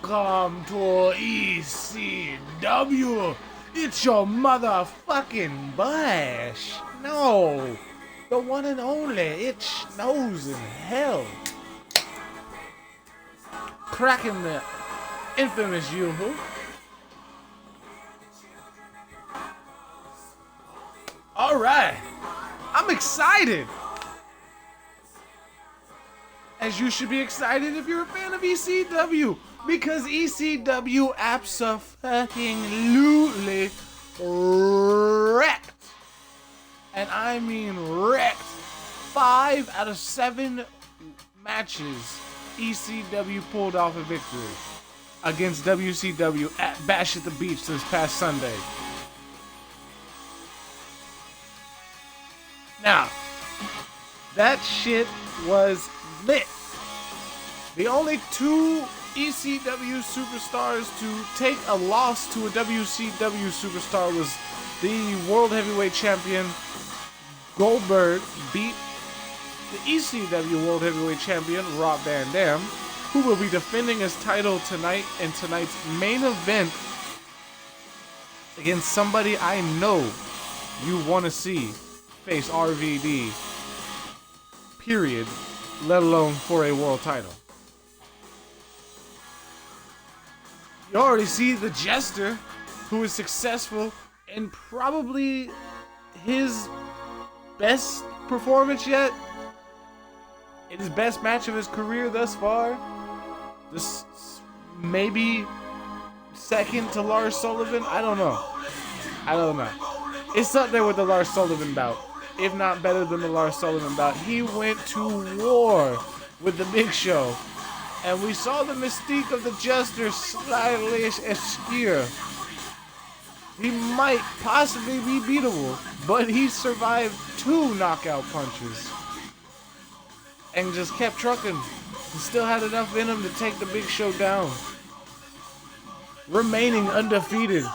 Welcome to ECW. It's your motherfucking Bush. No, the one and only It Snows in Hell. Cracking the infamous Yoo-hoo. Alright, I'm excited. As you should be excited if you're a fan of ECW. Because ECW abso-fucking-lutely wrecked. And I mean wrecked. 5 out of 7 matches ECW pulled off a victory against WCW at Bash at the Beach this past Sunday. Now, that shit was lit. The only 2 ECW superstars to take a loss to a WCW superstar was the World Heavyweight Champion Goldberg beat the ECW World Heavyweight Champion Rob Van Dam, who will be defending his title tonight in tonight's main event against somebody I know you want to see face RVD, period, let alone for a world title. You already see the Jester, who is successful in probably his best performance yet, in his best match of his career thus far. This maybe second to Lars Sullivan. I don't know. It's up there with the Lars Sullivan bout, if not better than the Lars Sullivan bout. He went to war with the Big Show, and we saw the mystique of the Jester slightly askew. He might possibly be beatable, but he survived 2 knockout punches and just kept trucking. He still had enough in him to take the Big Show down, remaining undefeated.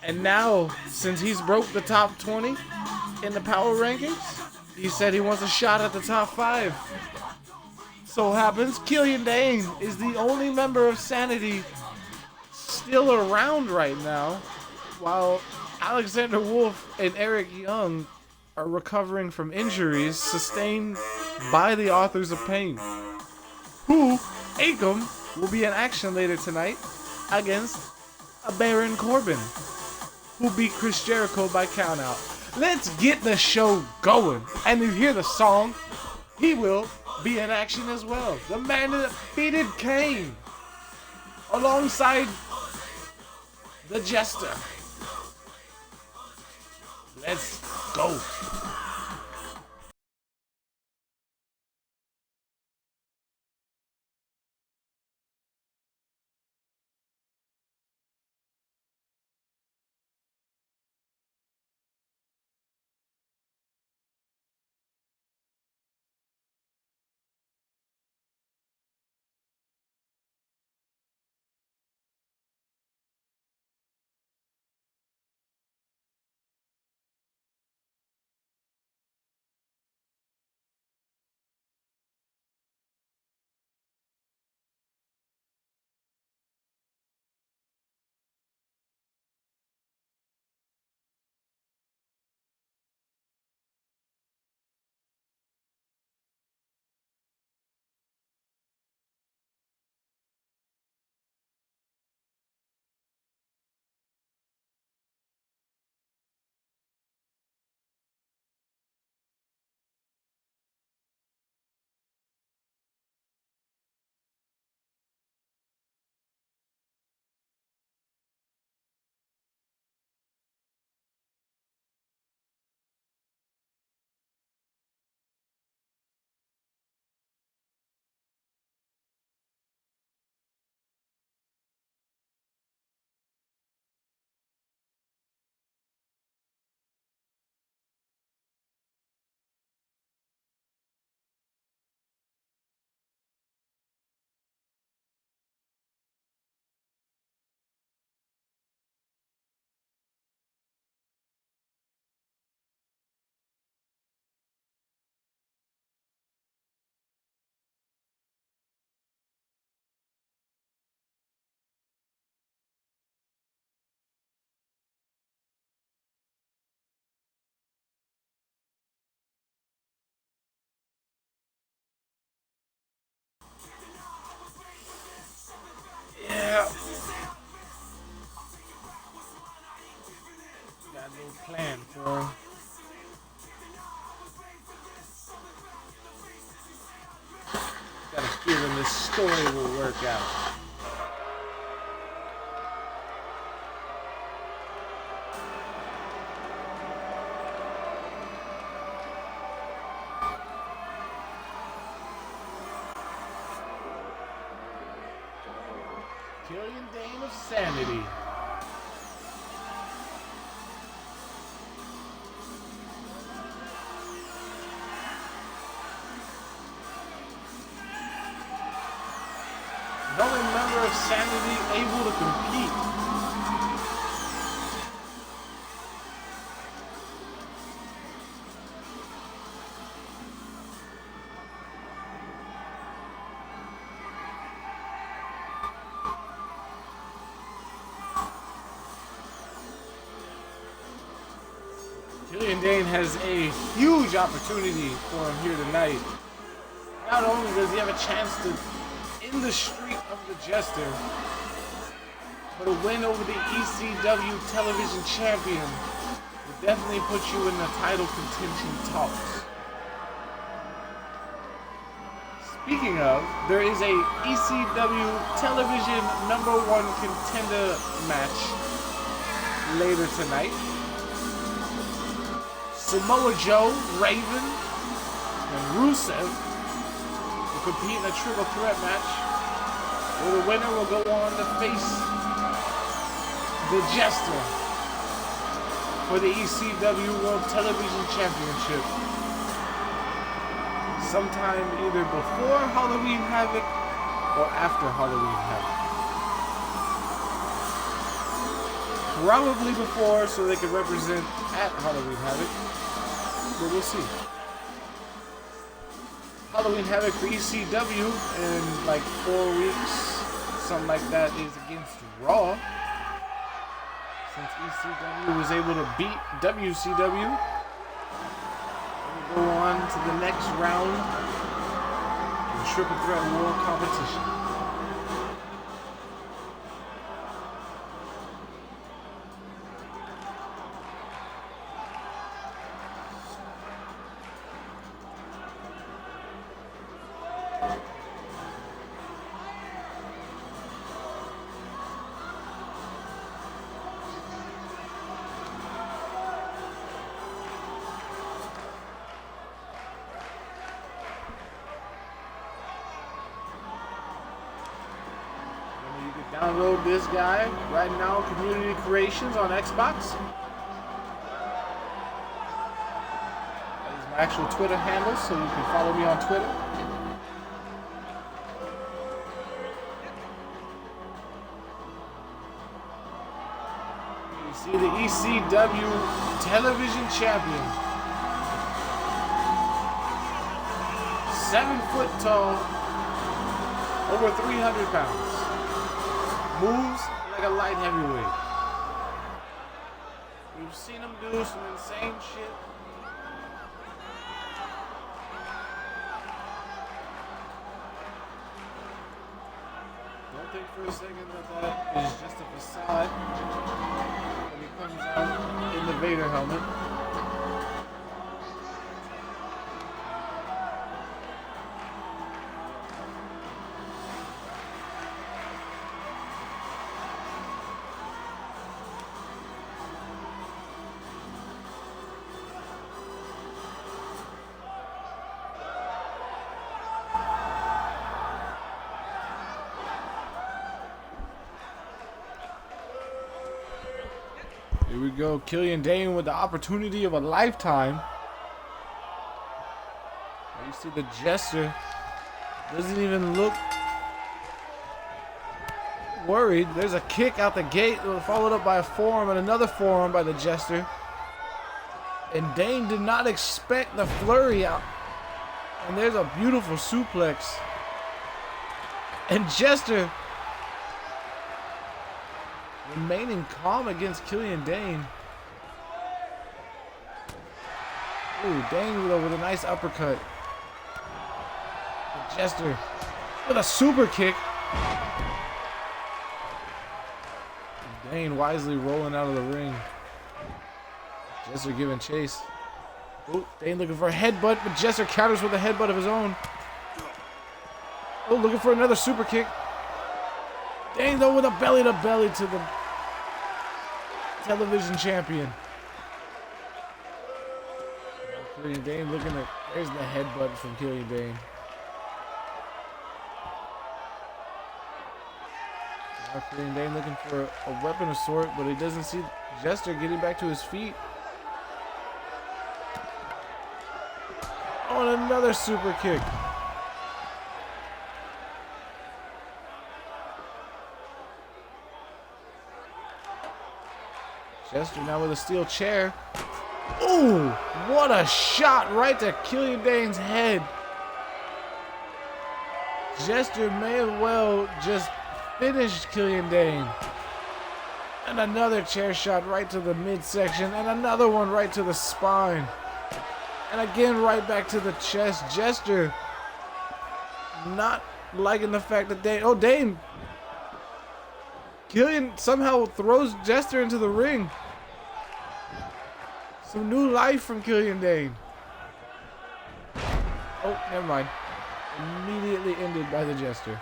And now, since he's broke the top 20 in the power rankings, he said he wants a shot at the top 5. So happens, Killian Dane is the only member of Sanity still around right now, while Alexander Wolf and Eric Young are recovering from injuries sustained by the Authors of Pain, who, Akam, will be in action later tonight against a Baron Corbin, who beat Chris Jericho by countout. Let's get the show going. And you hear the song, he will be in action as well. The man that defeated Kane alongside the Jester. Let's go. a little plan for him. Got a feeling this story will work out. Killian Dane of Sanity. The only member of Sanity able to compete. Killian Dane has a huge opportunity for him here tonight. Not only does he have a chance to end the streak of the Jester, but a win over the ECW television champion will definitely put you in the title contention talks. Speaking of, there is a ECW television #1 contender match later tonight. Samoa Joe, Raven, and Rusev will compete in a triple threat match where the winner will go on to face the Jester for the ECW World Television Championship sometime either before Halloween Havoc or after Halloween Havoc. Probably before, so they could represent at Halloween Havoc. But we'll see. Halloween Havoc for ECW in like 4 weeks, something like that, is against Raw. Since ECW was able to beat WCW, we'll go on to the next round of the Triple Threat World Competition. Download this guy right now, Community Creations on Xbox. That is my actual Twitter handle, so you can follow me on Twitter. You see the ECW television champion. 7 foot tall, over 300 pounds. Moves like a light heavyweight. We've seen him do some insane shit. Don't think for a second that is just a facade when he comes out in the Vader helmet. Here we go, Killian Dane with the opportunity of a lifetime. You see the Jester doesn't even look worried. There's a kick out the gate, followed up by a forearm and another forearm by the Jester. And Dane did not expect the flurry out. And there's a beautiful suplex. And Jester remaining calm against Killian Dane. Ooh, Dane with a nice uppercut. The Jester with a super kick. Dane wisely rolling out of the ring. Jester giving chase. Oh, Dane looking for a headbutt, but Jester counters with a headbutt of his own. Oh, looking for another super kick. Dane though with a belly to belly to the television champion. Killian Dane looking at, there's the headbutt from Killian Dane. Now Killian Dane looking for a weapon of sort, but he doesn't see Jester getting back to his feet. Oh, and another super kick. Jester now with a steel chair. Ooh, what a shot right to Killian Dane's head. Jester may have well just finished Killian Dane. And another chair shot right to the midsection, and another one right to the spine. And again right back to the chest. Jester not liking the fact that Dane, oh Dane, Killian somehow throws Jester into the ring. Some new life from Killian Dane. Oh, never mind. Immediately ended by the Jester.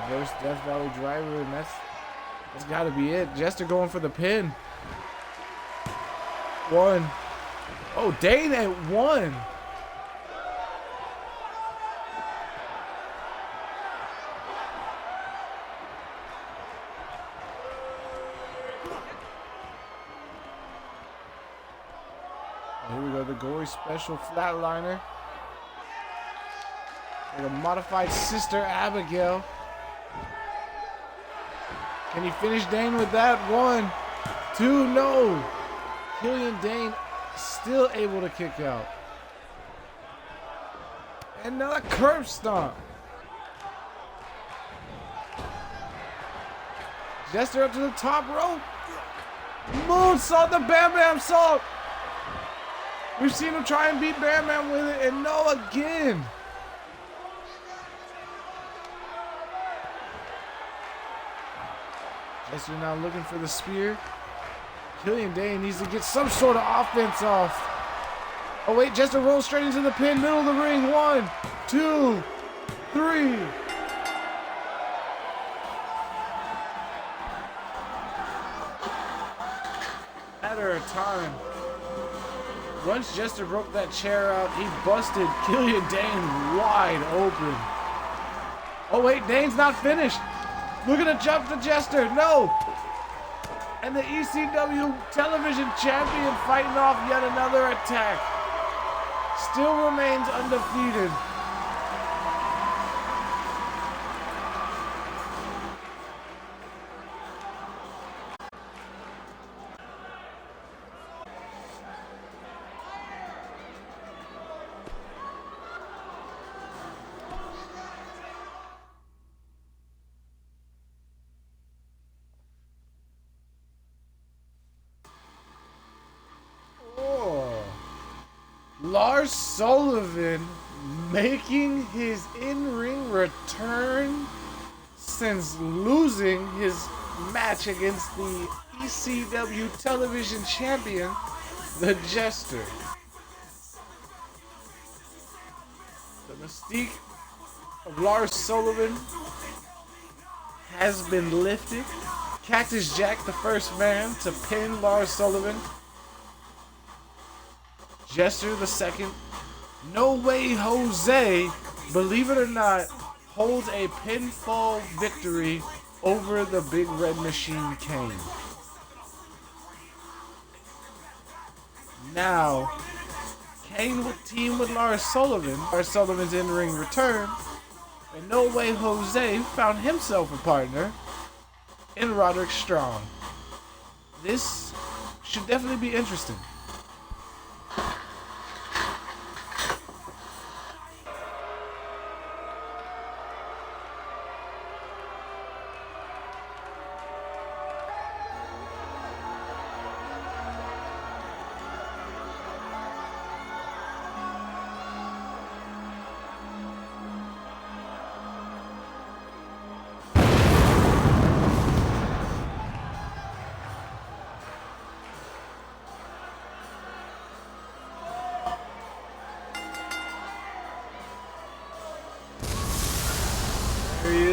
Reverse Death Valley Driver, and that's got to be it. Jester going for the pin. One. Oh, Dane at one. Here we go, the gory special flatliner. Like a modified Sister Abigail. Can he finish Dane with that? 1, 2, no. Killian Dane still able to kick out. And another curb stomp. Jester up to the top rope. Moonsault the Bam Bam Salt. We've seen him try and beat Bam Bam with it, and no again. Jester now looking for the spear. Killian Dane needs to get some sort of offense off. Oh wait, Jester rolls straight into the pin, middle of the ring. 1, 2, 3. Matter of time. Once Jester broke that chair out, he busted Killian Dane wide open. Oh wait, Dane's not finished. Look at the jump to Jester. No. And the ECW television champion fighting off yet another attack. Still remains undefeated. Lars Sullivan making his in-ring return since losing his match against the ECW television champion, the Jester. The mystique of Lars Sullivan has been lifted. Cactus Jack, the first man to pin Lars Sullivan. Jester the second. No Way Jose, believe it or not, holds a pinfall victory over the Big Red Machine Kane. Now, Kane would team with Lars Sullivan. Lars Sullivan's in-ring return. And No Way Jose found himself a partner in Roderick Strong. This should definitely be interesting.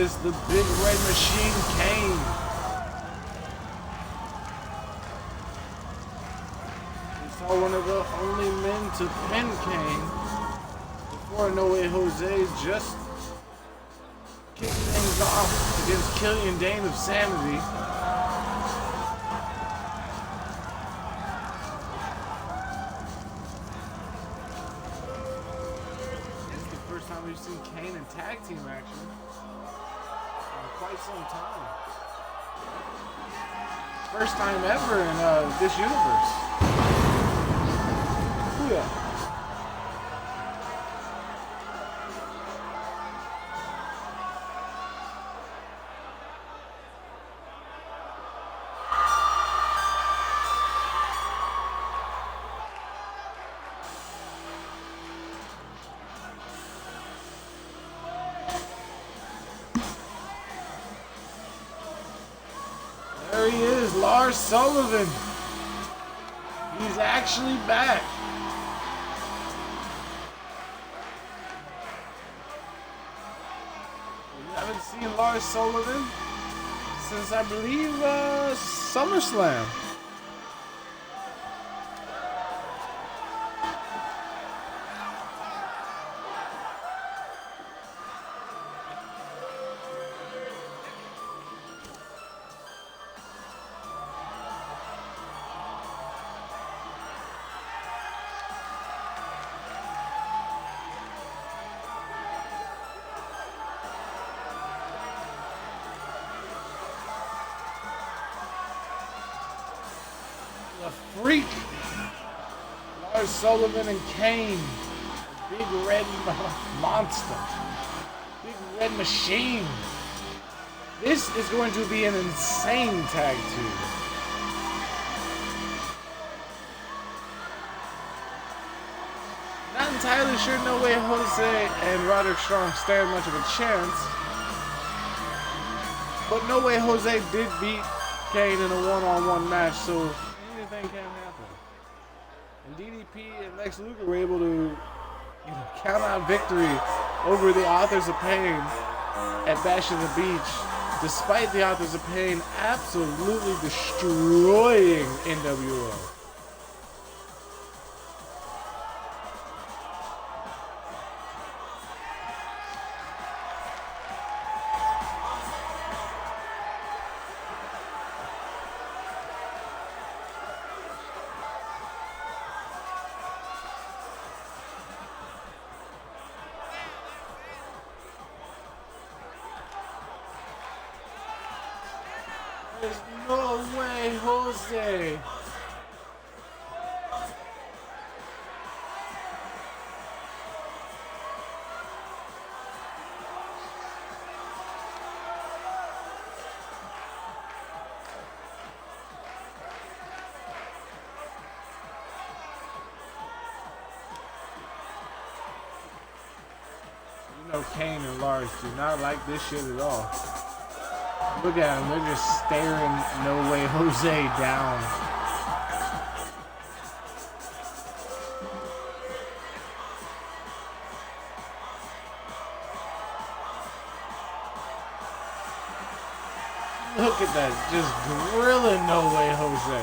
is the Big Red Machine, Kane. We saw one of the only men to pin Kane before No Way Jose just kicked things off against Killian Dane of Sanity. We've seen Kane in tag team action in quite some time. First time ever in this universe. Ooh, yeah. There he is, Lars Sullivan. He's actually back. We haven't seen Lars Sullivan since, I believe, SummerSlam. The Freak, Lars Sullivan and Kane, the Big Red Monster, Big Red Machine. This is going to be an insane tag team. Not entirely sure No Way Jose and Roderick Strong stand much of a chance, but No Way Jose did beat Kane in a one-on-one match, so anything can happen. And DDP and Lex Luger were able to count out victory over the Authors of Pain at Bash at the Beach, despite the Authors of Pain absolutely destroying NWO. There's no way, Jose. You know Kane and Lars do not like this shit at all. Look at them, they're just staring No Way Jose down. Look at that, just grilling No Way Jose.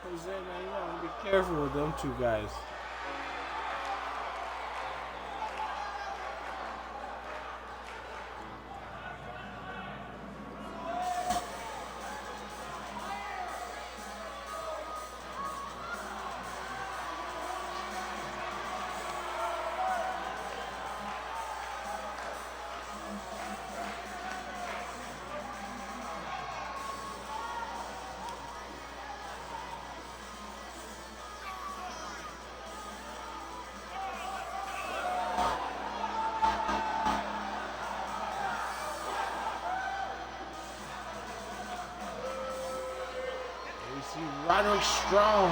Jose, man, you want to be careful with them two guys. See Roderick Strong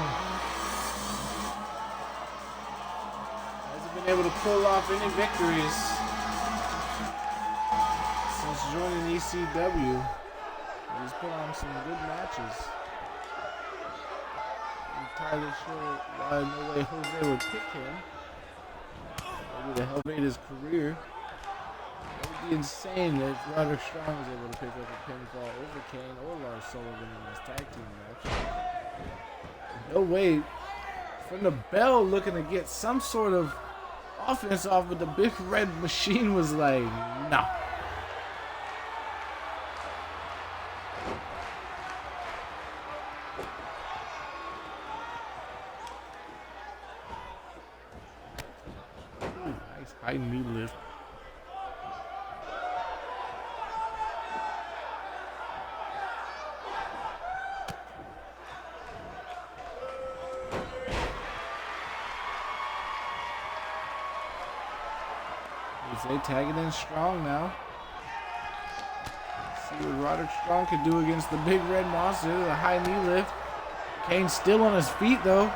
hasn't been able to pull off any victories since joining ECW. He's put on some good matches. entirely sure why No Way Jose would pick him. Maybe to help aid his career. It would be insane if Roderick Strong was able to pick up a pinfall over Kane or Lars Sullivan in this tag team match. No Way from the bell looking to get some sort of offense off, but the big red machine was like, no. Nice high knee lift. They tagging in Strong now. See what Roderick Strong can do against the big red monster. The high knee lift. Kane still on his feet though.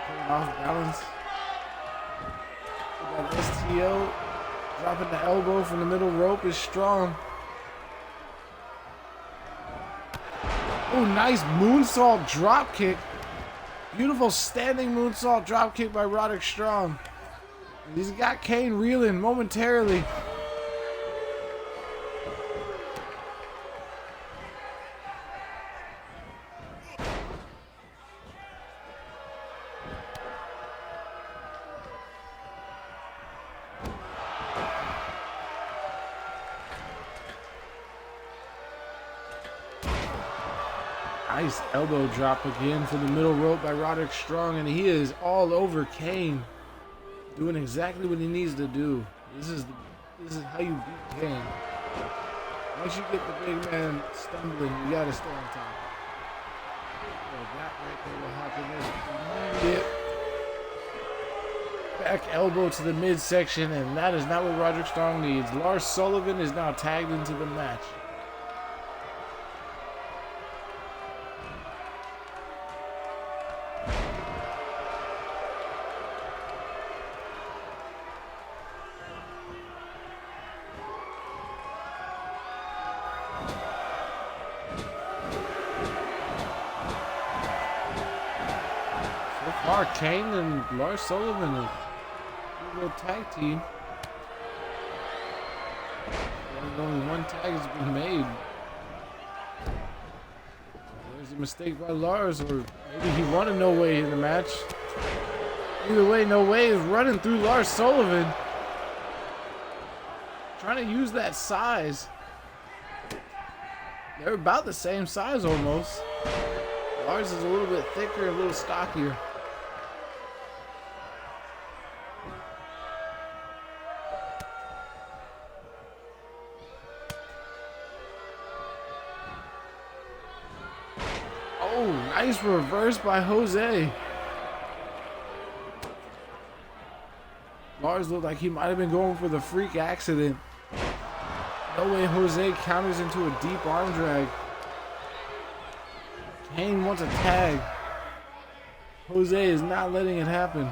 Putting off balance. That STO. Dropping the elbow from the middle rope is Strong. Oh, nice moonsault drop kick. Beautiful standing moonsault drop kick by Roderick Strong. He's got Kane reeling momentarily. Nice elbow drop again from the middle rope by Roderick Strong, and he is all over Kane, doing exactly what he needs to do. This is how you beat Kane. Once you get the big man stumbling, you gotta stay on top. So that right there will happen. Immediate back elbow to the midsection, and that is not what Roderick Strong needs. Lars Sullivan is now tagged into the match. Kane and Lars Sullivan, a little tag team. Only one tag has been made. There's a mistake by Lars, or maybe he wanted No Way in the match. Either way, No Way is running through Lars Sullivan, trying to use that size. They're about the same size almost. Lars is a little bit thicker, a little stockier. Oh, nice reverse by Jose. Lars looked like he might have been going for the freak accident. No Way Jose counters into a deep arm drag. Kane wants a tag. Jose is not letting it happen.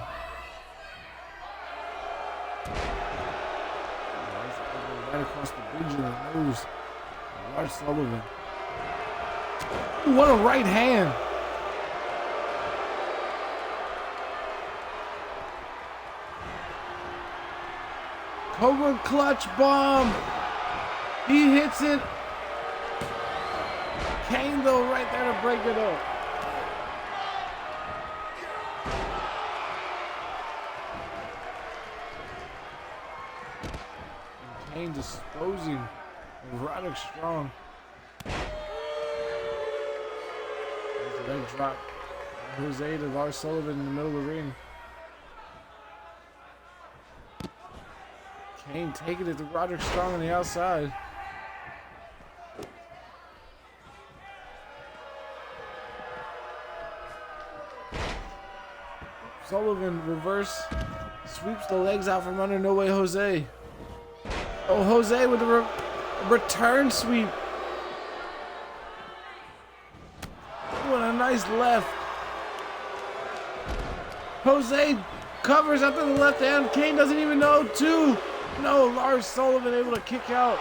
Right across the bridge in the nose. Lars Sullivan. What a right hand. Cobra clutch bomb. He hits it. Kane though right there to break it up. And Kane disposing of Roderick Strong. Leg drop. Jose to Lars Sullivan in the middle of the ring. Kane taking it to Roderick Strong on the outside. Sullivan reverse sweeps the legs out from under No Way Jose. Oh, Jose with the return sweep. A nice left. Jose covers after the left hand. Kane doesn't even know. No, Lars Sullivan able to kick out.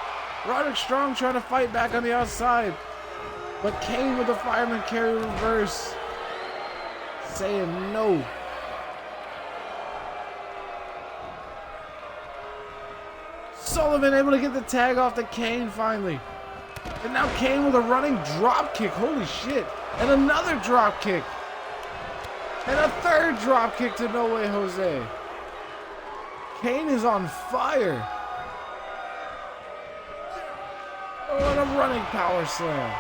Roderick Strong trying to fight back on the outside. But Kane with the fireman carry reverse. Saying no. Sullivan able to get the tag off to Kane finally. And now Kane with a running drop kick. Holy shit. And another drop kick. And a third drop kick to No Way Jose. Kane is on fire. Oh, and a running power slam.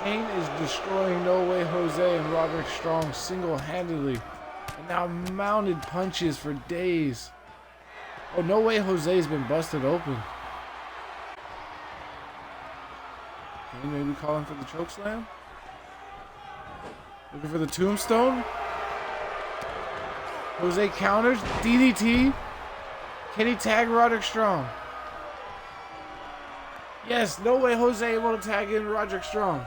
Kane is destroying No Way Jose and Roderick Strong single-handedly. And now mounted punches for days. Oh, No Way Jose's been busted open. Kane maybe calling for the chokeslam? Looking for the tombstone? Jose counters. DDT. Can he tag Roderick Strong? Yes, No Way Jose able to tag in Roderick Strong.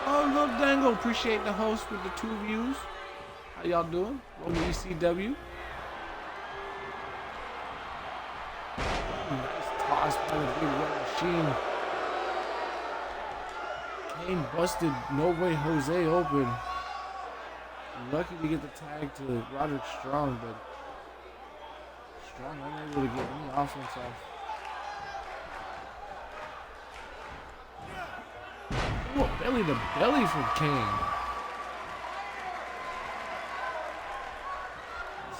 Oh, Lil Dangle, appreciate the host with the 2 views. How y'all doing? Welcome to ECW. Nice toss by the big red machine. Kane busted No Way Jose open. Lucky to get the tag to Roderick Strong, but Strong unable to get any offense off. Ooh, belly to belly from Kane.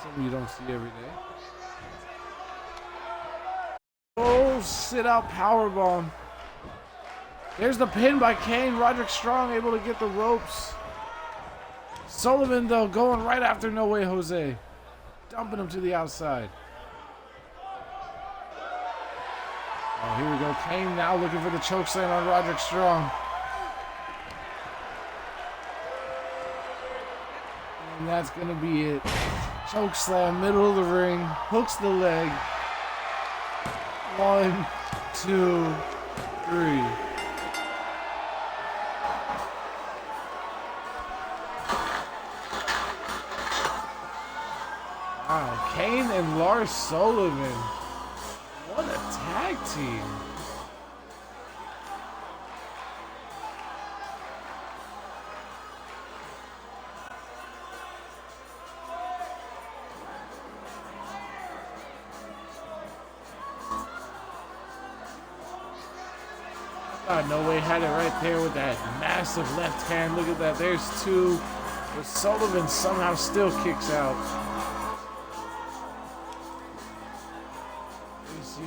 Something you don't see every day. Oh, sit out powerbomb. There's the pin by Kane. Roderick Strong able to get the ropes. Sullivan, though, going right after No Way Jose. Dumping him to the outside. Oh, here we go. Kane now looking for the chokeslam on Roderick Strong. And that's going to be it. Chokeslam, middle of the ring. Hooks the leg. 1, 2, 3. Wow, Kane and Lars Sullivan. What a tag team. No Way had it right there with that massive left hand. Look at that. There's 2. But Sullivan somehow still kicks out.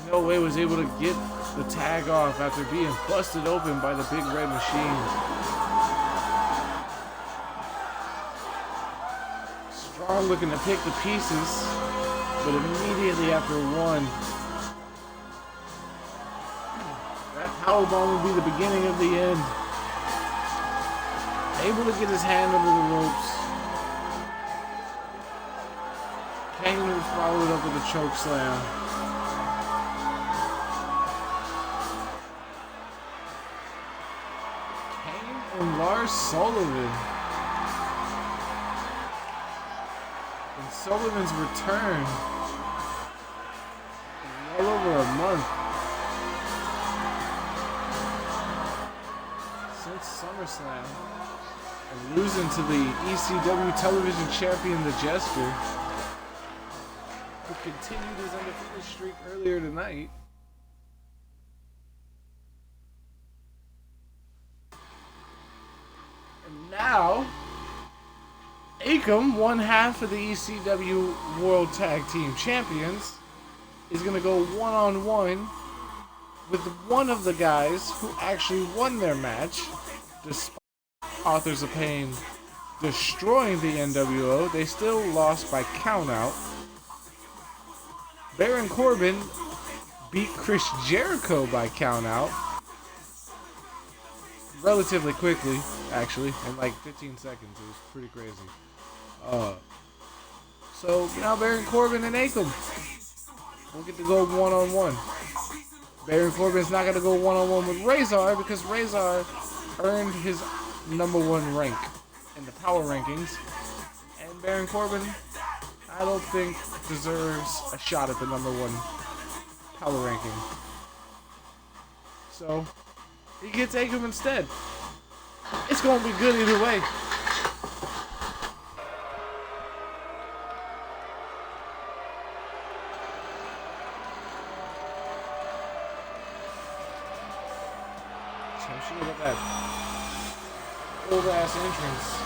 No Way was able to get the tag off after being busted open by the big red machine. Strong looking to pick the pieces, but immediately after 1, that powerbomb would be the beginning of the end. Able to get his hand under the ropes. Kane followed up with a choke slam. And Lars Sullivan. And Sullivan's return well over a month since SummerSlam, and losing to the ECW television champion, the Jester, who continued his undefeated streak earlier tonight. Now, Akam, one half of the ECW World Tag Team Champions, is going to go one-on-one with one of the guys who actually won their match, despite Authors of Pain destroying the NWO. They still lost by countout. Baron Corbin beat Chris Jericho by countout. Relatively quickly, actually, in like 15 seconds. It was pretty crazy. So now Baron Corbin and Akam will get to go one-on-one. Baron Corbin's not going to go one-on-one with Razor because Razor earned his #1 rank in the power rankings. And Baron Corbin, I don't think deserves a shot at the #1 power ranking. So, he gets Akam instead. It's going to be good either way. So, look at that old ass entrance.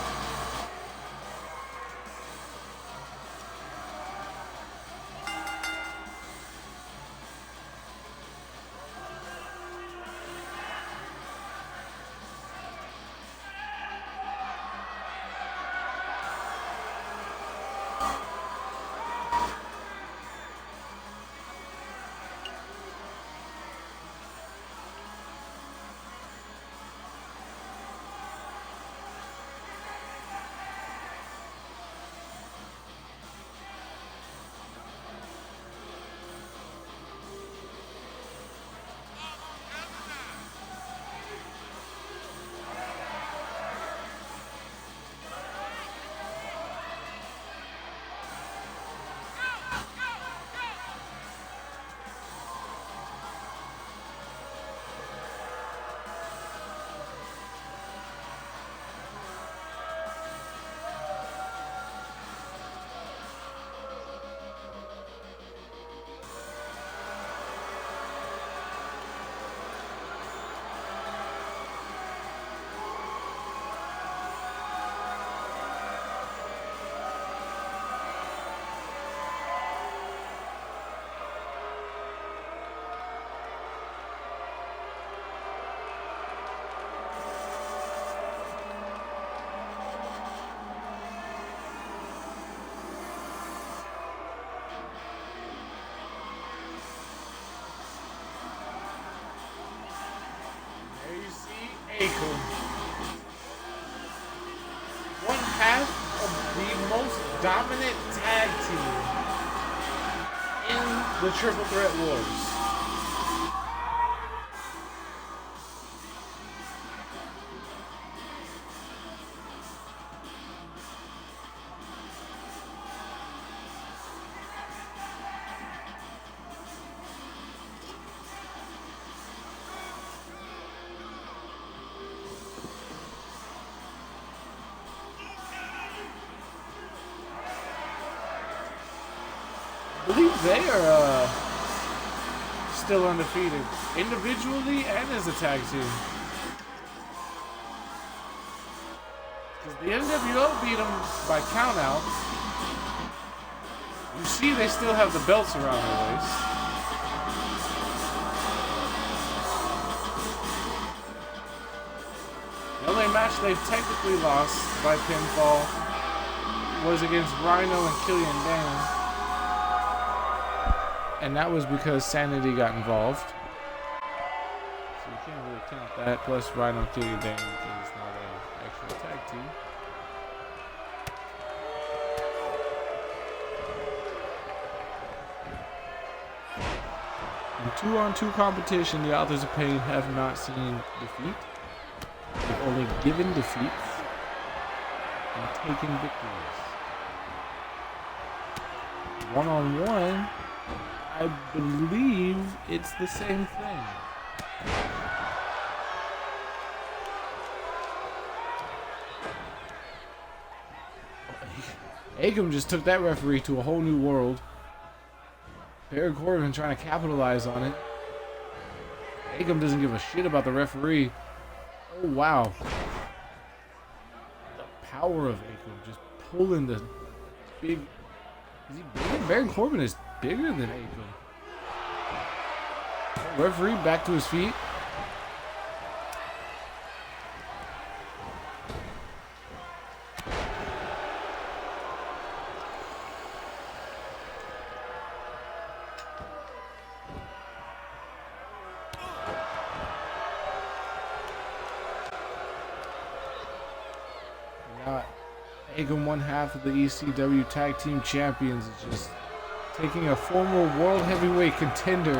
Akam, one half of the most dominant tag team in the Triple Threat Wars. I believe they are still undefeated, individually and as a tag team. Because the NWO beat them by countout. You see they still have the belts around their waist. The only match they've technically lost by pinfall was against Rhino and Killian Dane. And that was because Sanity got involved. So you can't really count that. Plus, Rhino and Killian Dane is not an actual tag team. In 2-on-2 competition, the Authors of Pain have not seen defeat. They've only given defeats and taken victories. 1-on-1, I believe it's the same thing. Akam just took that referee to a whole new world. Baron Corbin trying to capitalize on it. Akam doesn't give a shit about the referee. Oh, wow. The power of Akam just pulling the big... Is he bigger? Baron Corbin is bigger than Akam. Referee back to his feet. Akam, one half of the ECW Tag Team Champions, is just taking a former World Heavyweight contender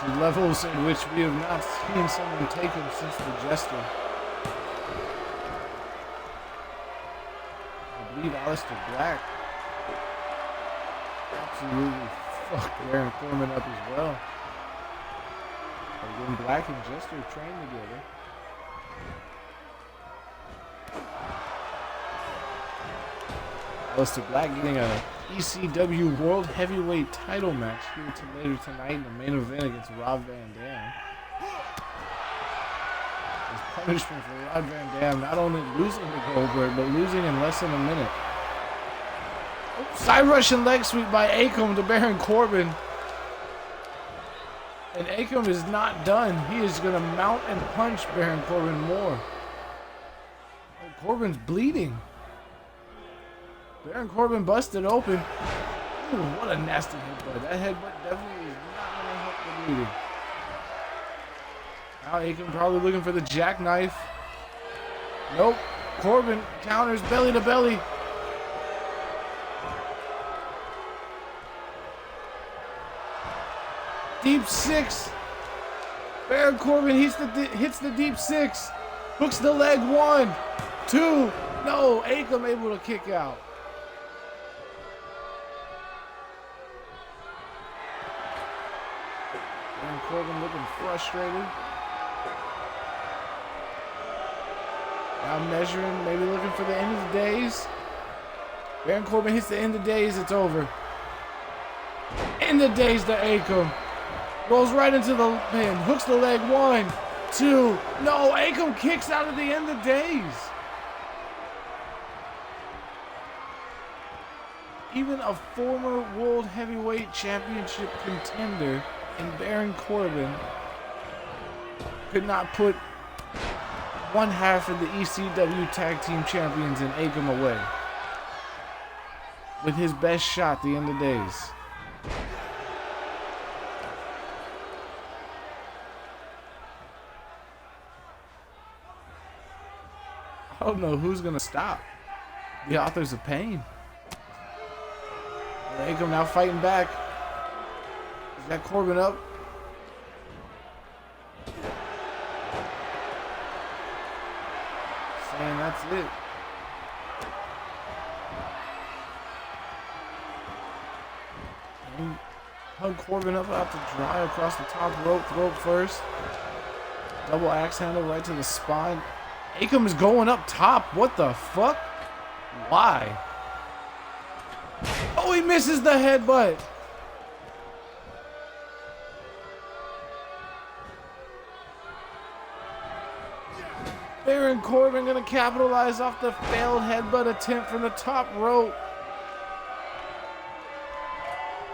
to to levels in which we have not seen someone take him since the Jester. I believe Aleister Black absolutely fucked Baron Corbin up as well. But when Black and Jester trained together, Aleister Black getting a ECW World Heavyweight title match here later tonight in the main event against Rob Van Dam. As punishment for Rob Van Dam not only losing to Goldberg, but losing in less than a minute. Side Russian leg sweep by Akam to Baron Corbin. And Akam is not done. He is going to mount and punch Baron Corbin more. Oh, Corbin's bleeding. Baron Corbin busted open. Ooh, what a nasty headbutt. That headbutt definitely is not going to help the bleeding. Now Akam probably looking for the jackknife. Nope. Corbin counters belly to belly. Deep six. Baron Corbin hits the deep six. Hooks the leg. 1, 2. No, Akam able to kick out. Baron Corbin looking frustrated. Now measuring, maybe looking for the end of the days. Baron Corbin hits the end of days, it's over. End of days to Akam. Rolls right into the pin, hooks the leg. 1, 2. No, Akam kicks out of the end of days. Even a former World Heavyweight Championship contender in Baron Corbin could not put one half of the ECW Tag Team Champions in Akam away with his best shot the end of days. I don't know who's gonna stop the Authors of Pain. Akam now fighting back. Is that Corbin up? Saying that's it. And hug Corbin up out to dry across the top rope first. Double axe handle right to the spine. Akam is going up top. What the fuck? Why? Oh, he misses the headbutt. Baron Corbin gonna capitalize off the failed headbutt attempt from the top rope.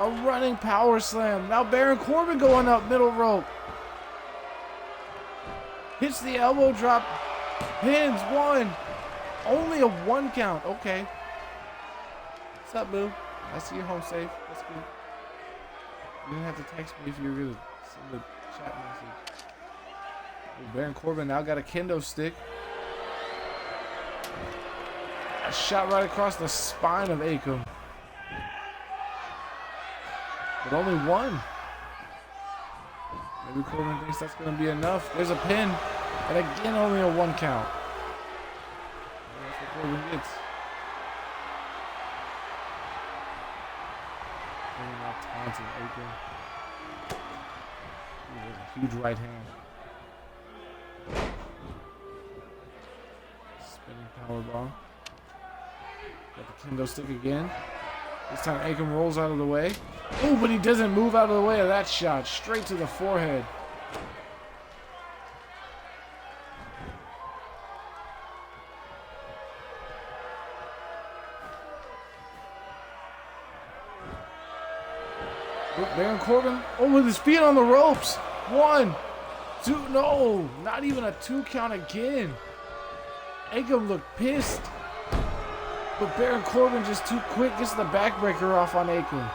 A running power slam. Now Baron Corbin going up middle rope. Hits the elbow drop. Pins. 1. Only a 1 count. Okay. What's up, boo? I see you're home safe. That's good. You didn't have to text me if you were gonna send a chat message. Baron Corbin now got a kendo stick. A shot right across the spine of Akam. But only 1. Maybe Corbin thinks that's going to be enough. There's a pin. And again, only a 1 count. And that's what Corbin gets. And now taunting Akam. There's a huge right hand. Spinning powerbomb. Got the kendo stick again. This time Akam rolls out of the way. Oh, but he doesn't move out of the way of that shot. Straight to the forehead. Oh, Baron Corbin. Oh, with his feet on the ropes. 1, 2. No, not even a 2 count again. Akam looked pissed. But Baron Corbin just too quick gets the backbreaker off on Akam.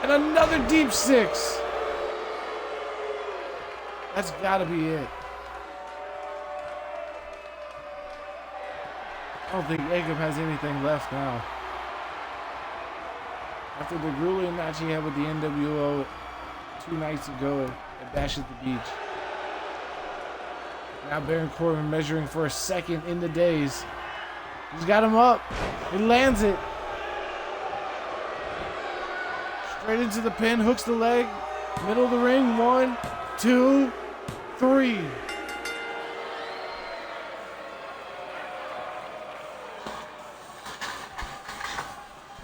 And another deep 6. That's gotta be it. I don't think Akam has anything left now. After the grueling match he had with the NWO 2 nights ago at Bash at the Beach. Now Baron Corbin measuring for a second in the days. He's got him up. He lands it. Straight into the pin, hooks the leg. Middle of the ring. 1, 2, 3.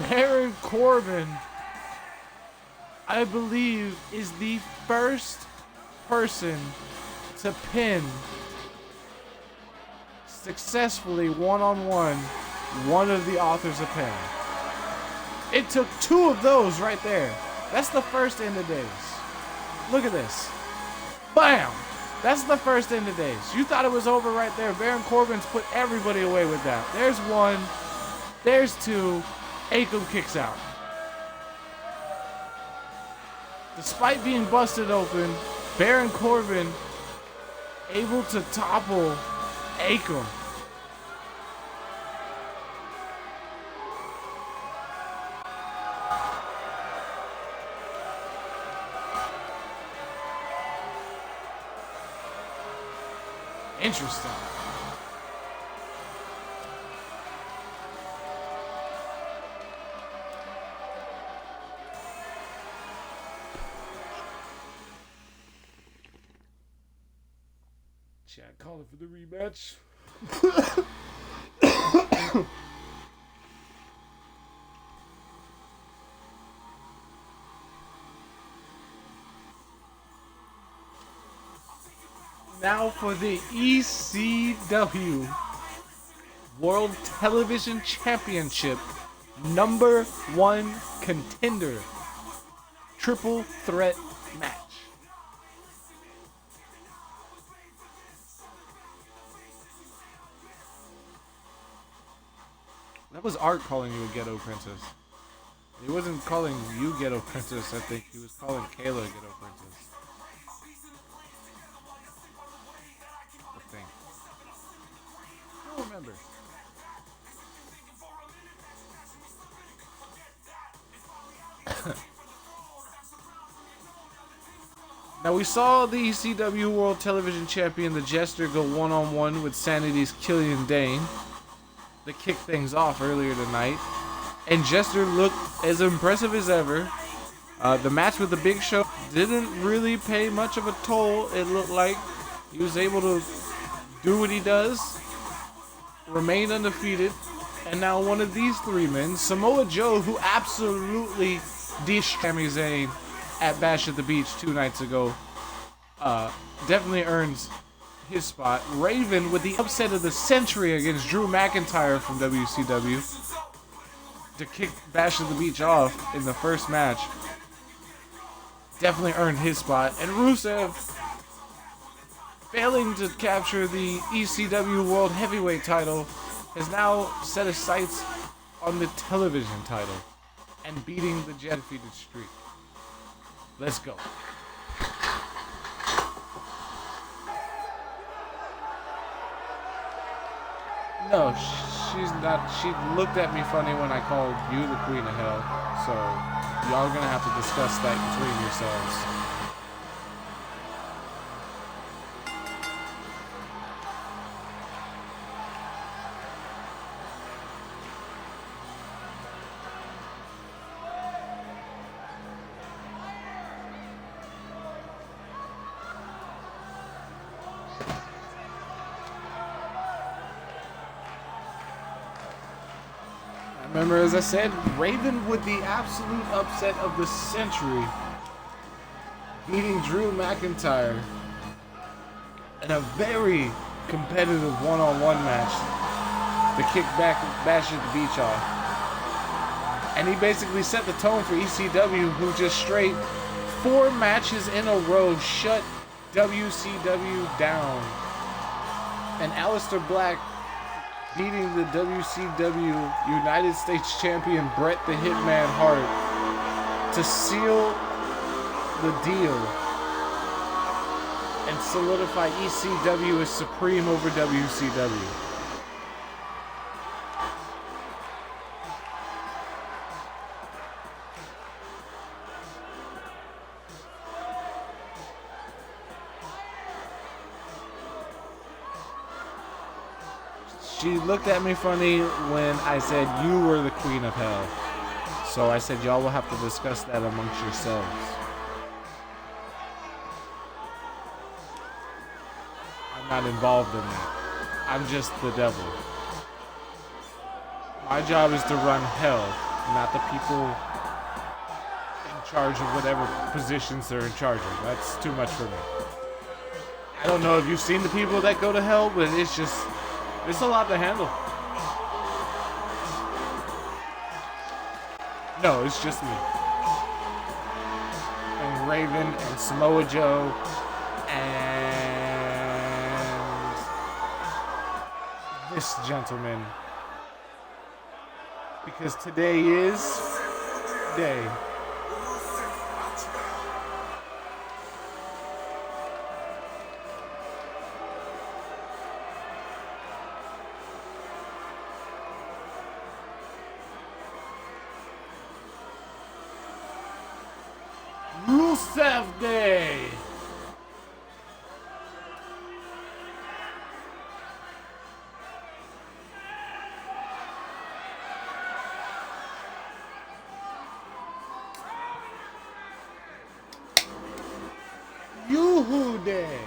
Baron Corbin, I believe, is the first person to pin successfully one-on-one one of the authors of pain. It took 2 of those right there. That's the first in the days. Look at this. Bam! That's the first in the days. You thought it was over right there. Baron Corbin's put everybody away with that. There's 1. There's 2. Akam kicks out. Despite being busted open, Baron Corbin able to topple Akam. Interesting. Chad calling for the rematch. Now for the ECW World Television Championship #1 contender triple threat match. That was Art calling you a ghetto princess. He wasn't calling you ghetto princess, I think he was calling Kayla a ghetto princess. I think. I don't remember. Now we saw the ECW World Television Champion, the Jester, go one-on-one with Sanity's Killian Dane to kick things off earlier tonight. And Jester looked as impressive as ever. The match with the Big Show didn't really pay much of a toll. It looked like he was able to do what he does, remain undefeated, and now one of these 3 men, Samoa Joe, who absolutely destroyed Sami Zayn at Bash at the Beach 2 nights ago, definitely earns his spot. Raven with the upset of the century against Drew McIntyre from WCW to kick Bash at the Beach off in the first match. Definitely earned his spot. And Rusev, failing to capture the ECW World Heavyweight title, has now set his sights on the television title and beating the undefeated streak. Let's go. No, she's not. She looked at me funny when I called you the Queen of Hell. So, y'all are gonna have to discuss that between yourselves. Remember, as I said, Raven with the absolute upset of the century, beating Drew McIntyre in a very competitive one-on-one match to kick back Bash at the Beach off. And he basically set the tone for ECW, who just straight 4 matches in a row shut WCW down. And Aleister Black beating the WCW United States Champion Bret the Hitman Hart to seal the deal and solidify ECW as supreme over WCW. She looked at me funny when I said you were the queen of hell. So I said y'all will have to discuss that amongst yourselves. I'm not involved in that. I'm just the devil. My job is to run hell, not the people in charge of whatever positions they're in charge of. That's too much for me. I don't know if you've seen the people that go to hell, but it's a lot to handle. No, it's just me. And Raven and Samoa Joe and this gentleman. Because today is day. Rusev Day. Yoo-hoo Day.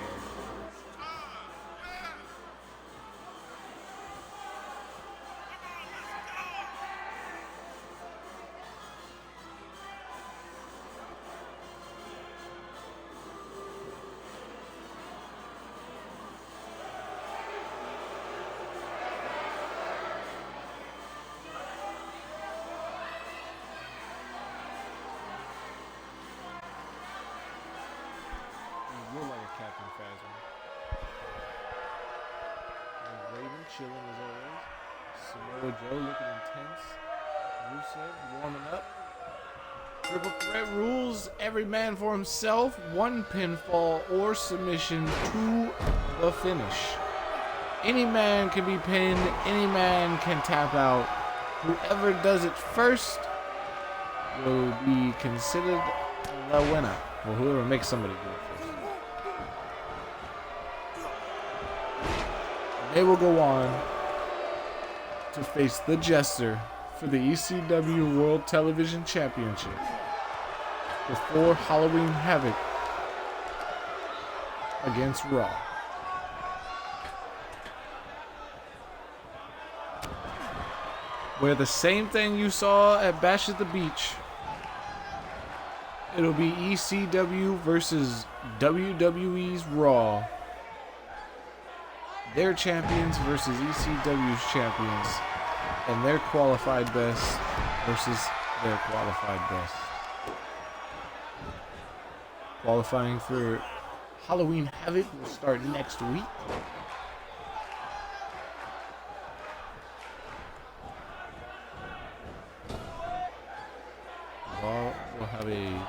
You're like a Captain Phasma. And Raven chilling as always. Samoa Joe looking intense. Rusev warming up. Triple threat rules. Every man for himself. One pinfall or submission to the finish. Any man can be pinned. Any man can tap out. Whoever does it first will be considered the winner. Or whoever makes somebody do it first. They will go on to face the Jester for the ECW World Television Championship before Halloween Havoc against Raw. Where the same thing you saw at Bash at the Beach, it'll be ECW versus WWE's Raw. Their champions versus ECW's champions, and their qualified best versus their qualified best. Qualifying for Halloween Havoc will start next week. We'll have a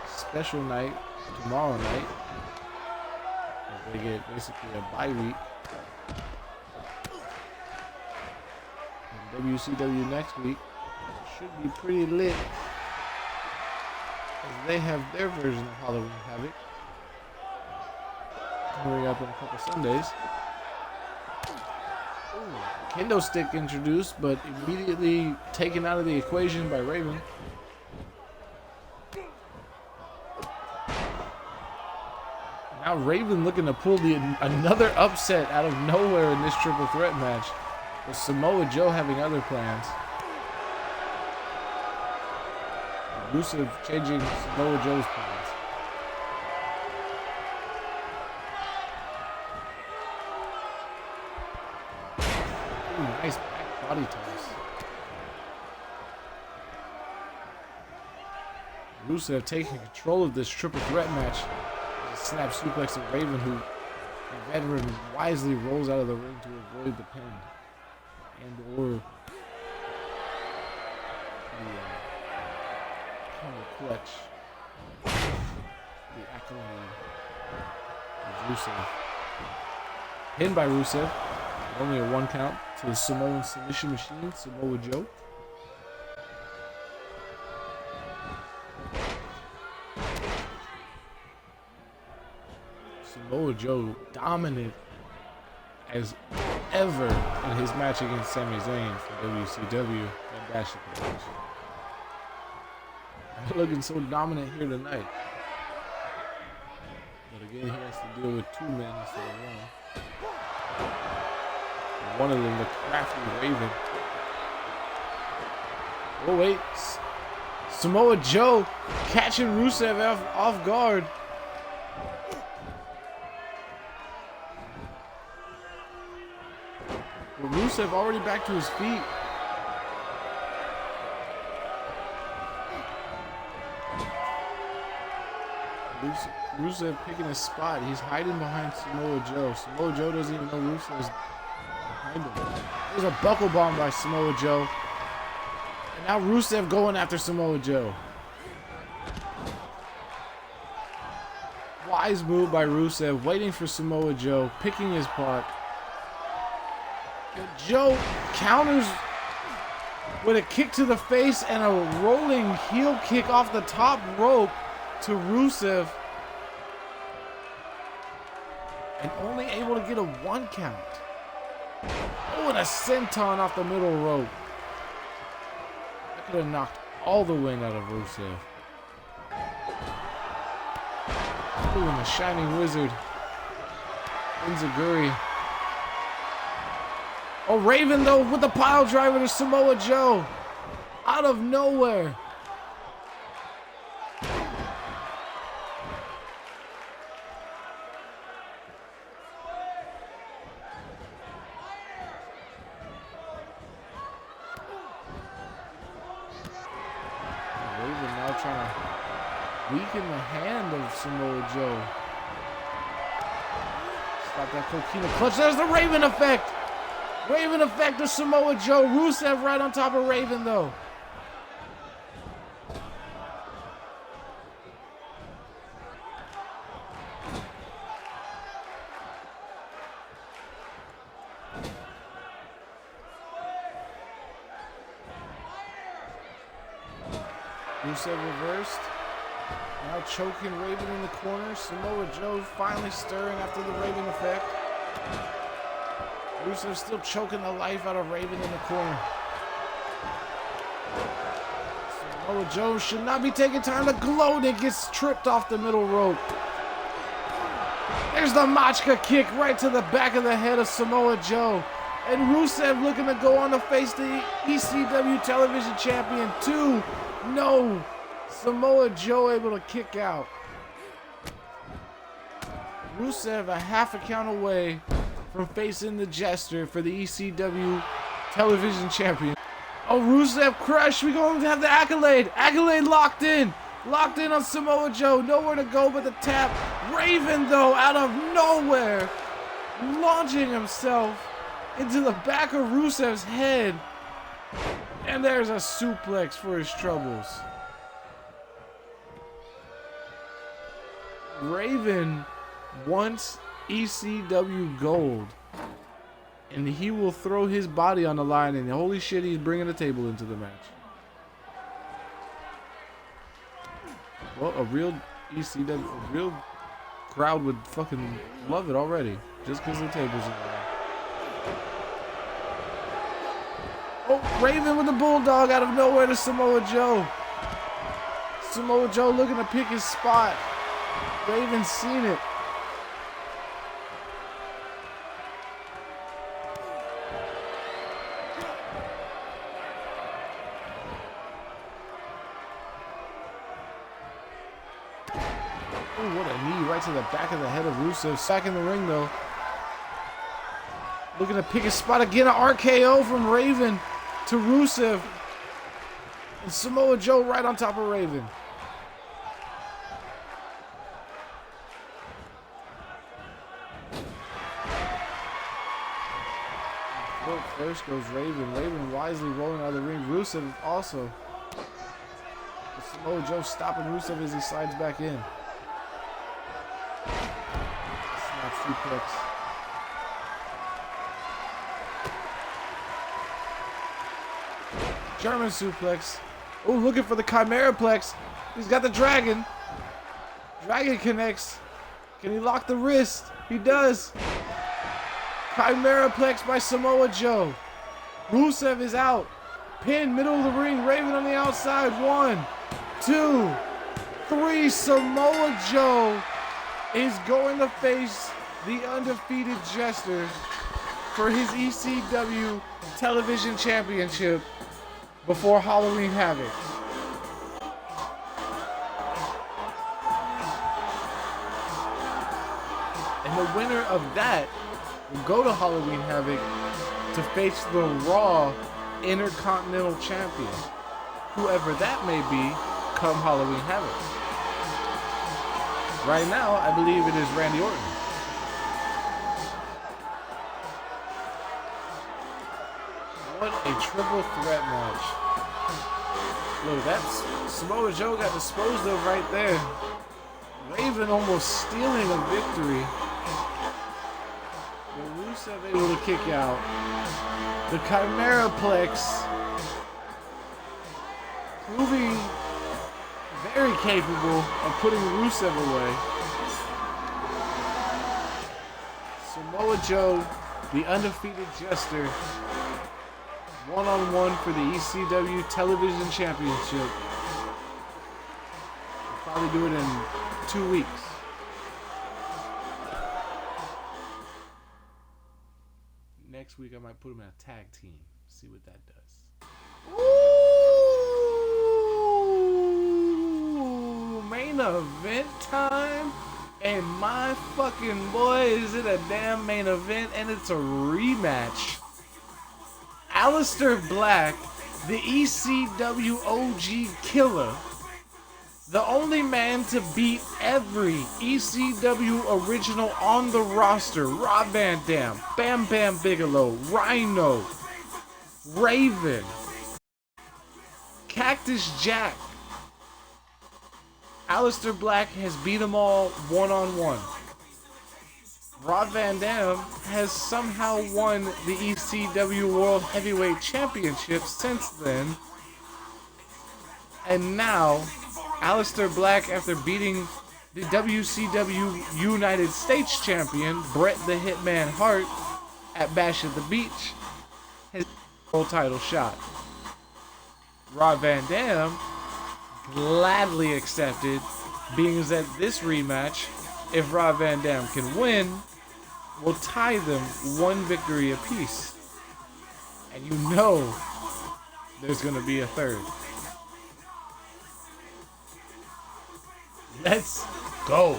special night tomorrow night. They get basically a bye week. And WCW next week should be pretty lit, as they have their version of Halloween Havoc coming up in a couple Sundays. Ooh, kendo stick introduced, but immediately taken out of the equation by Raven. Now Raven looking to pull another upset out of nowhere in this triple threat match, with Samoa Joe having other plans. Rusev changing Samoa Joe's plans. Ooh, nice back body toss. Rusev taking control of this triple threat match. Snap suplex of Raven, who the veteran wisely rolls out of the ring to avoid the pin and or the clutch. The accolade of Rusev. Pinned by Rusev. Only a 1 count to the Samoan submission machine, Samoa Joe. Samoa Joe dominant as ever in his match against Sami Zayn for WCW and Bash at the Beach. I'm looking so dominant here tonight. But again, he has to deal with 2 men instead of 1. One of them, the crafty Raven. Oh wait, Samoa Joe catching Rusev off guard. But Rusev already back to his feet. Rusev picking a spot. He's hiding behind Samoa Joe. Samoa Joe doesn't even know Rusev's behind him. There's a buckle bomb by Samoa Joe. And now Rusev going after Samoa Joe. Wise move by Rusev, waiting for Samoa Joe, picking his part. And Joe counters with a kick to the face and a rolling heel kick off the top rope to Rusev. And only able to get a 1 count. Oh, and a senton off the middle rope. That could have knocked all the wind out of Rusev. Ooh, and the Shining Wizard. Enziguri. Oh, Raven, though, with the pile driver to Samoa Joe. Out of nowhere. Raven now trying to weaken the hand of Samoa Joe. Stop that coquina clutch. There's the Raven effect. Raven effect to Samoa Joe. Rusev right on top of Raven, though. Rusev reversed. Now choking Raven in the corner. Samoa Joe finally stirring after the Raven effect. Rusev still choking the life out of Raven in the corner. Samoa Joe should not be taking time to gloat. It gets tripped off the middle rope. There's the Machka kick right to the back of the head of Samoa Joe. And Rusev looking to go on to face the ECW television champion too. No. Samoa Joe able to kick out. Rusev a half a count away from facing the Jester for the ECW television champion. Oh, Rusev crushed. We're going to have the Accolade. Accolade locked in. Locked in on Samoa Joe. Nowhere to go but the tap. Raven, though, out of nowhere, launching himself into the back of Rusev's head. And there's a suplex for his troubles. Raven wants ECW gold, and he will throw his body on the line, and holy shit, he's bringing a table into the match. Well, a real ECW, a real crowd would fucking love it already, just because the table's in there. Oh, Raven with the bulldog out of nowhere to Samoa Joe. Samoa Joe looking to pick his spot. Raven's seen it. Oh, what a knee right to the back of the head of Rusev. Back in the ring, though. Looking to pick his spot again. An RKO from Raven to Rusev. And Samoa Joe right on top of Raven. First goes Raven. Raven wisely rolling out of the ring. Rusev also. Samoa Joe stopping Rusev as he slides back in. Snap suplex. German suplex. Oh, looking for the Chimeraplex. He's got the Dragon. Dragon connects. Can he lock the wrist? He does. Chimeraplex by Samoa Joe. Rusev is out. Pin, middle of the ring. Raven on the outside. 1, 2, 3. Samoa Joe is going to face the undefeated Jester for his ECW Television Championship before Halloween Havoc. And the winner of that will go to Halloween Havoc to face the Raw Intercontinental Champion, whoever that may be, come Halloween Havoc. Right now, I believe it is Randy Orton. What a triple threat match. Look, that's Samoa Joe got disposed of right there. Raven almost stealing a victory. But Rusev able to kick out. The Chimeraplex proving very capable of putting Rusev away. Samoa Joe, the undefeated Jester, one-on-one for the ECW Television Championship. We'll probably do it in 2 weeks. Next week I might put him in a tag team. See what that does. Ooh, main event time. And my fucking boy, is it a damn main event, and it's a rematch. Aleister Black, the ECW OG killer, the only man to beat every ECW original on the roster. Rob Van Dam, Bam Bam Bigelow, Rhino, Raven, Cactus Jack. Aleister Black has beat them all one-on-one. Rob Van Dam has somehow won the ECW World Heavyweight Championship since then. And now, Aleister Black, after beating the WCW United States Champion, Bret the Hitman Hart, at Bash at the Beach, has a world title shot. Rob Van Dam gladly accepted, being that this rematch, if Rob Van Dam can win, will tie them 1 victory apiece. And you know there's going to be a third. Let's go.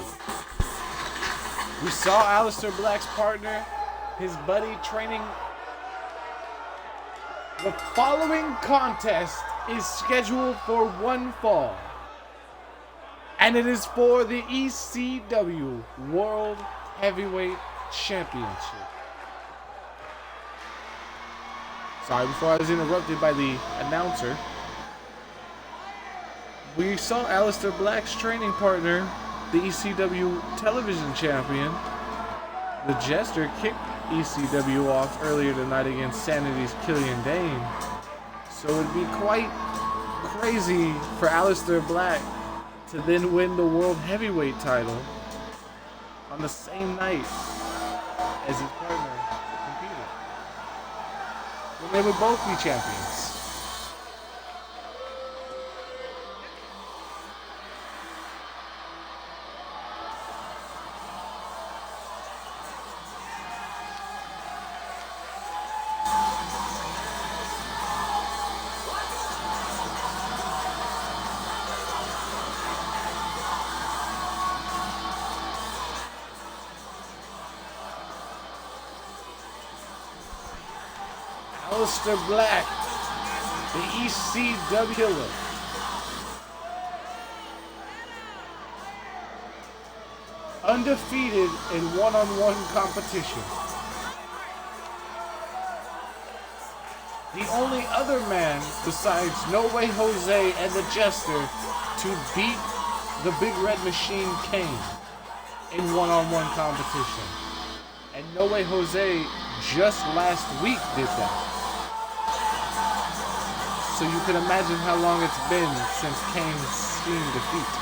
We saw Aleister Black's partner, his buddy, training. The following contest is scheduled for one fall. And it is for the ECW World Heavyweight Championship. Sorry, before I was interrupted by the announcer. We saw Aleister Black's training partner, the ECW Television Champion, the Jester, kicked ECW off earlier tonight against Sanity's Killian Dane. So it'd be quite crazy for Aleister Black to then win the World Heavyweight title on the same night as his partner competed. When they would both be champions. Aleister Black, the ECW killer. Undefeated in one-on-one competition. The only other man besides No Way Jose and the Jester to beat the Big Red Machine Kane in one-on-one competition. And No Way Jose just last week did that. So you can imagine how long it's been since Kane's scheme defeat.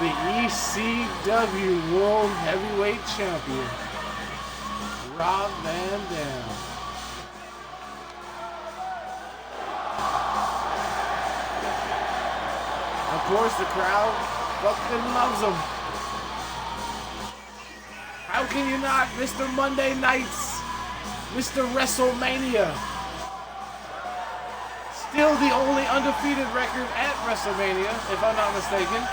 the ECW World Heavyweight Champion, Rob Van Dam. Of course, the crowd fucking loves him. How can you not, Mr. Monday Nights, Mr. WrestleMania? Still the only undefeated record at WrestleMania, if I'm not mistaken.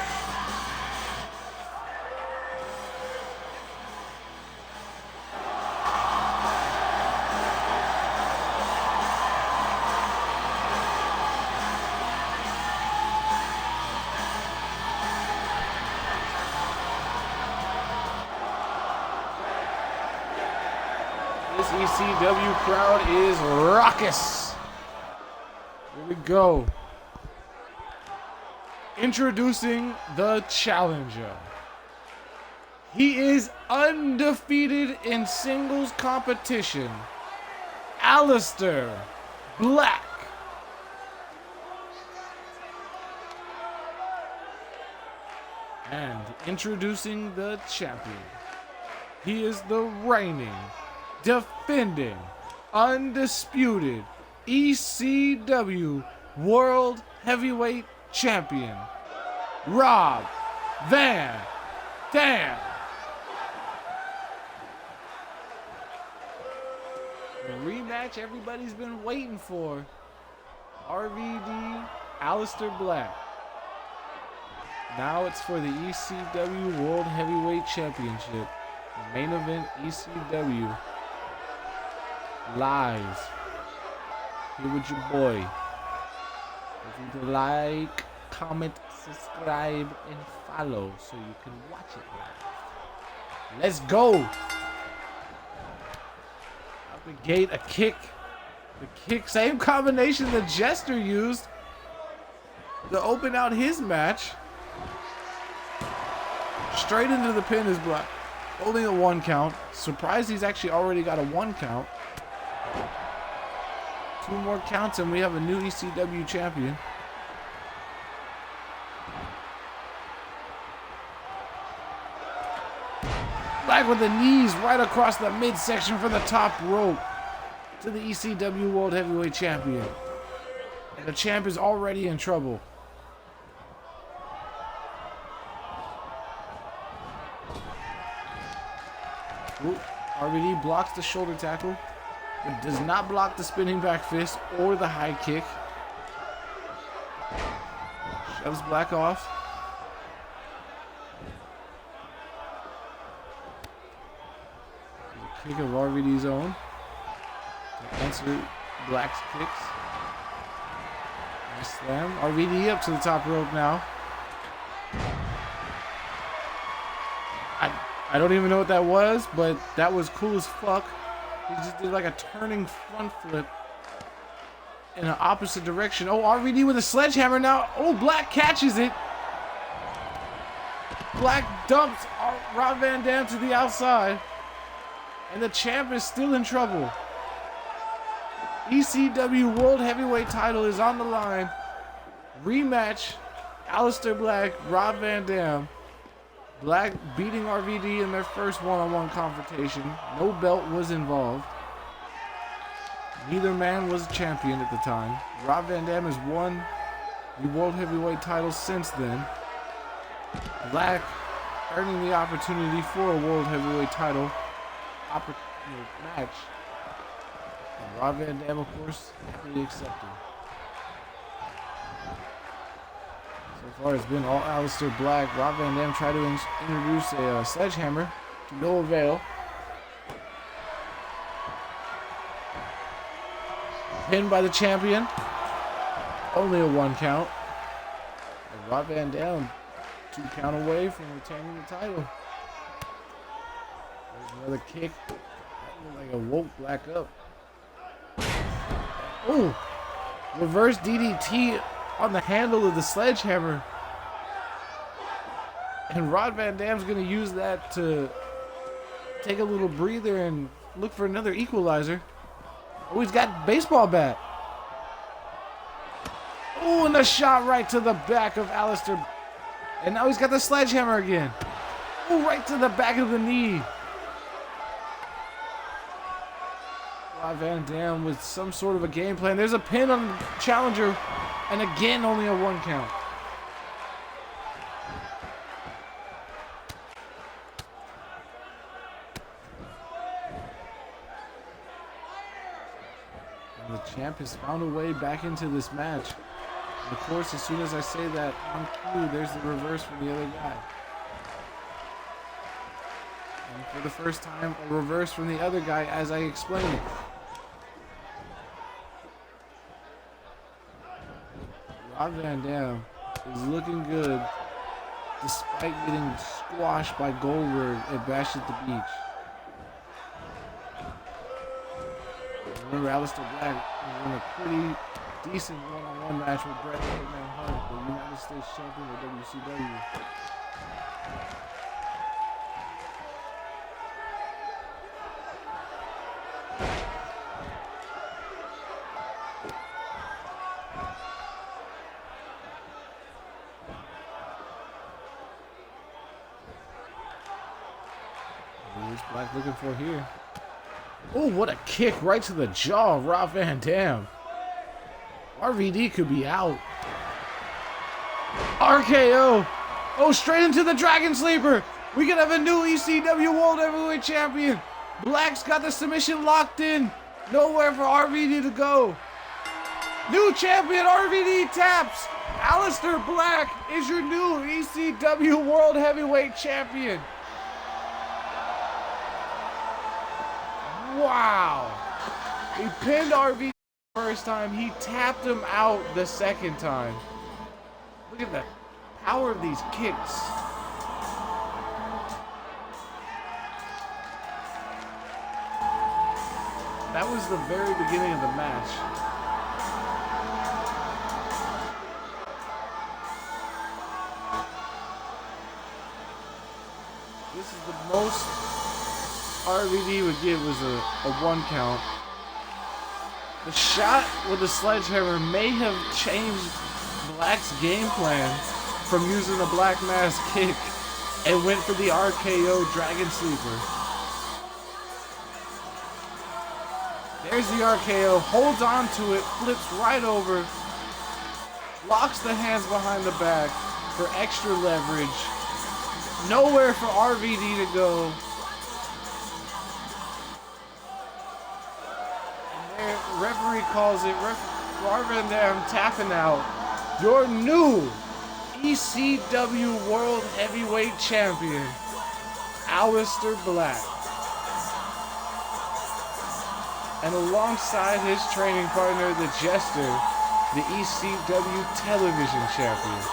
This ECW crowd is raucous. Here we go. Introducing the challenger. He is undefeated in singles competition. Aleister Black. And introducing the champion. He is the reigning, defending, undisputed ECW World Heavyweight Champion, Rob Van Dam. The rematch everybody's been waiting for. RVD, Aleister Black. Now it's for the ECW World Heavyweight Championship. The main event, ECW. Live. Here with your boy. Don't forget to like, comment, subscribe, and follow so you can watch it live. Let's go. Out the gate, a kick. The kick, same combination the Jester used to open out his match. Straight into the pin is Black. Holding a 1 count. Surprised he's actually already got a 1 count. 2 more counts and we have a new ECW champion. Black with the knees right across the midsection for the top rope to the ECW World Heavyweight Champion. And the champ is already in trouble. Ooh, RVD blocks the shoulder tackle, but does not block the spinning back fist or the high kick. Shoves Black off. Kick of RVD's own to answer Black's kicks. Nice slam. RVD up to the top rope now. I don't even know what that was, but that was cool as fuck. He just did like a turning front flip in an opposite direction. Oh, RVD with a sledgehammer now. Oh, Black catches it. Black dumps Rob Van Dam to the outside. And the champ is still in trouble. ECW World Heavyweight title is on the line. Rematch. Aleister Black, Rob Van Dam. Black beating RVD in their first one-on-one confrontation. No belt was involved. Neither man was champion at the time. Rob Van Dam has won the World Heavyweight title since then. Black earning the opportunity for a World Heavyweight title match. And Rob Van Dam, of course, happily accepted. So far, it's been all Aleister Black. Rob Van Dam tried to introduce a sledgehammer to no avail. Pinned by the champion. Only a 1 count. And Rob Van Dam 2 count away from retaining the title. There's another kick. That looked like it woke Black up. Oh! Reverse DDT on the handle of the sledgehammer. And Rob Van Dam's going to use that to take a little breather and look for another equalizer. Oh, he's got baseball bat. Oh, and a shot right to the back of Aleister. And now he's got the sledgehammer again. Oh, right to the back of the knee. Rob Van Dam with some sort of a game plan. There's a pin on the challenger. And again, only a 1 count. And the champ has found a way back into this match. And of course, as soon as I say that on cue, there's the reverse from the other guy. And for the first time, a reverse from the other guy as I explained it. Rob Van Dam is looking good despite getting squashed by Goldberg at Bash at the Beach. Remember, Aleister Black was in a pretty decent one-on-one match with Bret Hart, the United States Champion of WCW. Who's Black looking for here? Oh, what a kick right to the jaw, Rob Van Dam. RVD could be out. RKO. Oh, straight into the Dragon Sleeper. We could have a new ECW World Heavyweight Champion. Black's got the submission locked in. Nowhere for RVD to go. New champion RVD taps. Aleister Black is your new ECW World Heavyweight Champion. Wow. He pinned RVD the first time. He tapped him out the second time. Look at the power of these kicks. That was the very beginning of the match. This is the most RVD would give was a 1 count. The shot with the sledgehammer may have changed Black's game plan from using a Black Mass kick and went for the RKO Dragon Sleeper. There's the RKO, holds on to it, flips right over, locks the hands behind the back for extra leverage. Nowhere for RVD to go. Referee calls it Rob Van Dam tapping out. Your new ECW World Heavyweight Champion, Aleister Black. And alongside his training partner, the Jester, the ECW Television Champion.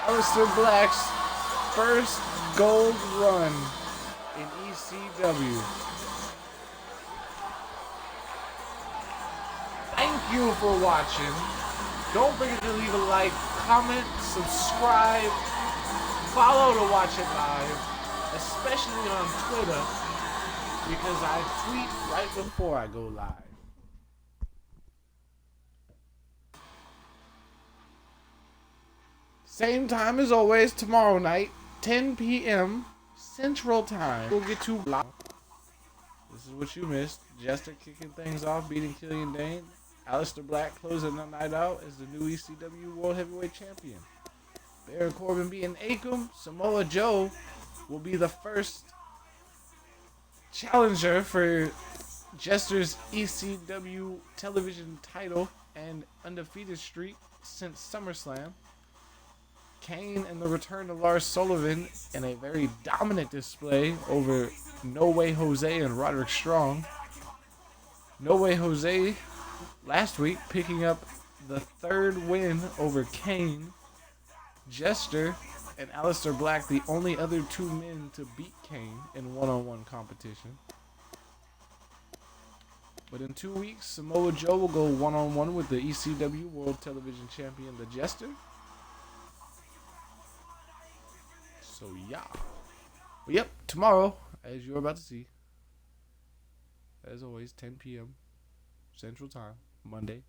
Aleister Black's first gold run in ECW. Thank you for watching. Don't forget to leave a like, comment, subscribe, follow to watch it live, especially on Twitter, because I tweet right before I go live. Same time as always, tomorrow night, 10 p.m. Central Time. We'll get to live. This is what you missed. Jester kicking things off, beating Killian Dane. Aleister Black closing the night out as the new ECW World Heavyweight Champion. Baron Corbin beating Akam. Samoa Joe will be the first challenger for Jester's ECW television title and undefeated streak since SummerSlam. Kane and the return of Lars Sullivan in a very dominant display over No Way Jose and Roderick Strong. No Way Jose last week picking up the 3rd win over Kane. Jester and Aleister Black, the only other 2 men to beat Kane in one-on-one competition. But in 2 weeks, Samoa Joe will go one-on-one with the ECW World Television Champion, the Jester. So yeah. But yep, tomorrow, as you're about to see, as always, 10 p.m. Central Time, Monday,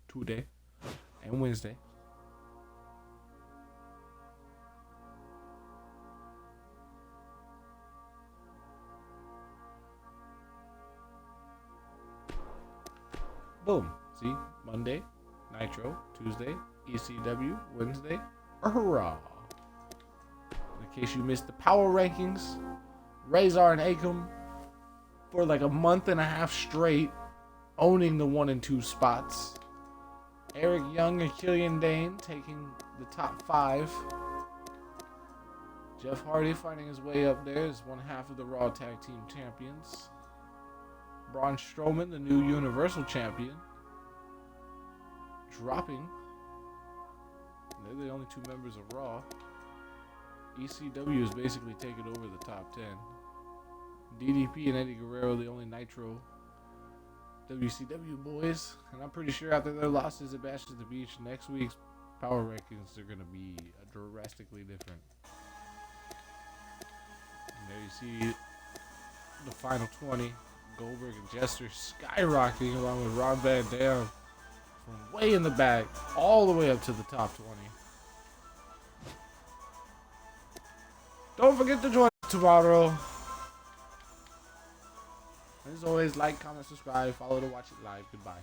today. and Wednesday. Boom. See? Monday, Nitro. Tuesday, ECW. Wednesday, Raw. In case you missed the power rankings, Razor and Akam for like a month and a half straight owning the 1 and 2 spots. Eric Young and Killian Dane taking the top 5. Jeff Hardy finding his way up there as one half of the Raw Tag Team Champions. Braun Strowman, the new Universal Champion, dropping. They're the only 2 members of Raw. ECW is basically taking over the top 10. DDP and Eddie Guerrero, the only Nitro WCW boys. And I'm pretty sure after their losses at Bash at the Beach, next week's power rankings are going to be drastically different. And there you see the final 20. Goldberg and Jester skyrocketing along with Rob Van Dam from way in the back all the way up to the top 20. Don't forget to join us tomorrow. As always, like, comment, subscribe, follow to watch it live. Goodbye.